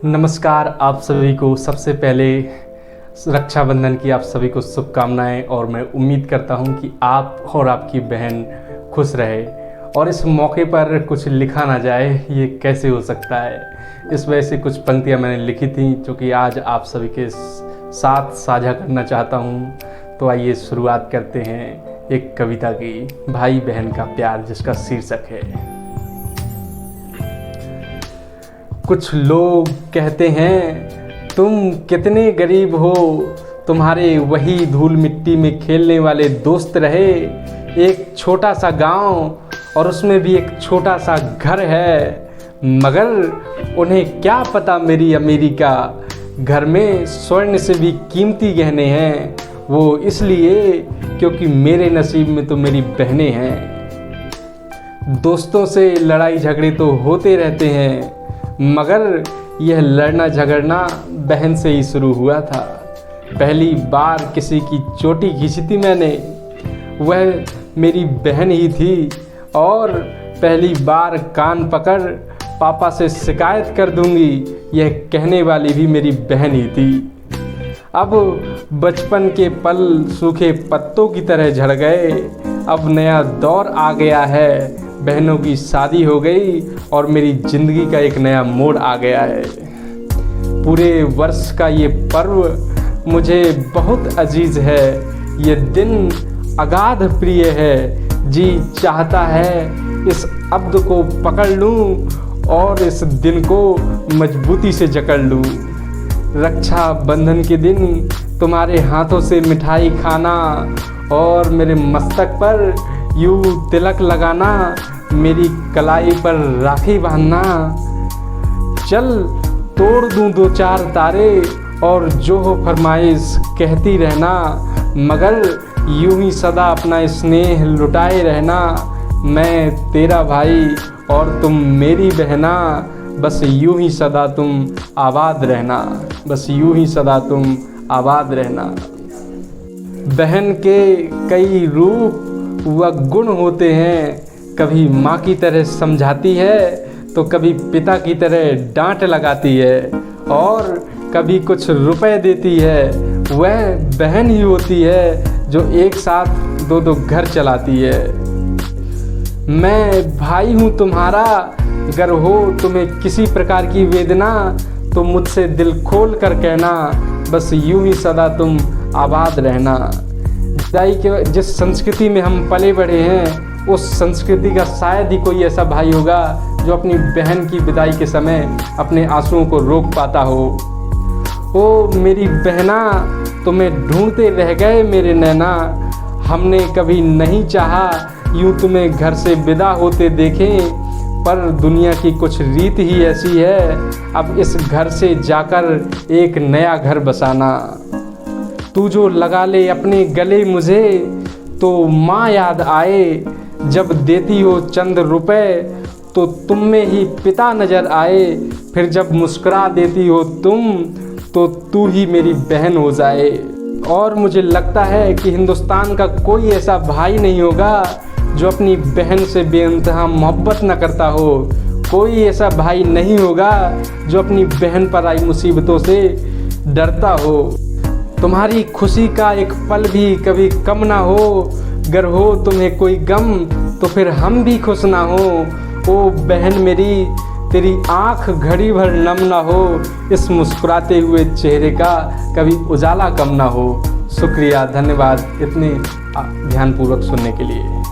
नमस्कार आप सभी को। सबसे पहले रक्षाबंधन की आप सभी को शुभकामनाएं और मैं उम्मीद करता हूं कि आप और आपकी बहन खुश रहे और इस मौके पर कुछ लिखा ना जाए, ये कैसे हो सकता है। इस वजह से कुछ पंक्तियां मैंने लिखी थी जो कि आज आप सभी के साथ साझा करना चाहता हूं। तो आइए शुरुआत करते हैं एक कविता की, भाई बहन का प्यार, जिसका शीर्षक है। कुछ लोग कहते हैं तुम कितने गरीब हो, तुम्हारे वही धूल मिट्टी में खेलने वाले दोस्त रहे, एक छोटा सा गांव और उसमें भी एक छोटा सा घर है, मगर उन्हें क्या पता मेरी अमीरी का, घर में स्वर्ण से भी कीमती गहने हैं, वो इसलिए क्योंकि मेरे नसीब में तो मेरी बहनें हैं। दोस्तों से लड़ाई झगड़े तो होते रहते हैं, मगर यह लड़ना झगड़ना बहन से ही शुरू हुआ था। पहली बार किसी की चोटी खींची थी मैंने, वह मेरी बहन ही थी, और पहली बार कान पकड़ पापा से शिकायत कर दूंगी, यह कहने वाली भी मेरी बहन ही थी। अब बचपन के पल सूखे पत्तों की तरह झड़ गए, अब नया दौर आ गया है, बहनों की शादी हो गई और मेरी ज़िंदगी का एक नया मोड़ आ गया है। पूरे वर्ष का ये पर्व मुझे बहुत अजीज है, ये दिन अगाध प्रिय है, जी चाहता है इस अब्द को पकड़ लूं और इस दिन को मजबूती से जकड़ लूं। रक्षा बंधन के दिन तुम्हारे हाथों से मिठाई खाना और मेरे मस्तक पर यूं तिलक लगाना, मेरी कलाई पर राखी बांधना, चल तोड़ दूं दो चार तारे और जो हो फरमाइश कहती रहना, मगर यूं ही सदा अपना स्नेह लुटाए रहना। मैं तेरा भाई और तुम मेरी बहना, बस यूं ही सदा तुम आबाद रहना, बस यूं ही सदा तुम आबाद रहना। बहन के कई रूप व गुण होते हैं, कभी माँ की तरह समझाती है तो कभी पिता की तरह डांट लगाती है, और कभी कुछ रुपए देती है। वह बहन ही होती है जो एक साथ दो दो घर चलाती है। मैं भाई हूँ तुम्हारा, अगर हो तुम्हें किसी प्रकार की वेदना तो मुझसे दिल खोल कर कहना, बस यूं ही सदा तुम आबाद रहना। विदाई के जिस संस्कृति में हम पले बढ़े हैं, उस संस्कृति का शायद ही कोई ऐसा भाई होगा जो अपनी बहन की विदाई के समय अपने आंसुओं को रोक पाता हो। ओ मेरी बहना, तुम्हें ढूंढते रह गए मेरे नैना, हमने कभी नहीं चाहा यूं तुम्हें घर से विदा होते देखें, पर दुनिया की कुछ रीत ही ऐसी है, अब इस घर से जाकर एक नया घर बसाना। तू जो लगा ले अपने गले मुझे तो माँ याद आए, जब देती हो चंद रुपए तो तुम में ही पिता नज़र आए, फिर जब मुस्कुरा देती हो तुम तो तू ही मेरी बहन हो जाए। और मुझे लगता है कि हिंदुस्तान का कोई ऐसा भाई नहीं होगा जो अपनी बहन से बेइंतहा मोहब्बत न करता हो, कोई ऐसा भाई नहीं होगा जो अपनी बहन पर आई मुसीबतों से डरता हो। तुम्हारी खुशी का एक पल भी कभी कम ना हो, अगर हो तुम्हें कोई गम तो फिर हम भी खुश ना हो। ओ बहन मेरी, तेरी आँख घड़ी भर नम ना हो, इस मुस्कुराते हुए चेहरे का कभी उजाला कम ना हो। शुक्रिया, धन्यवाद इतने ध्यानपूर्वक सुनने के लिए।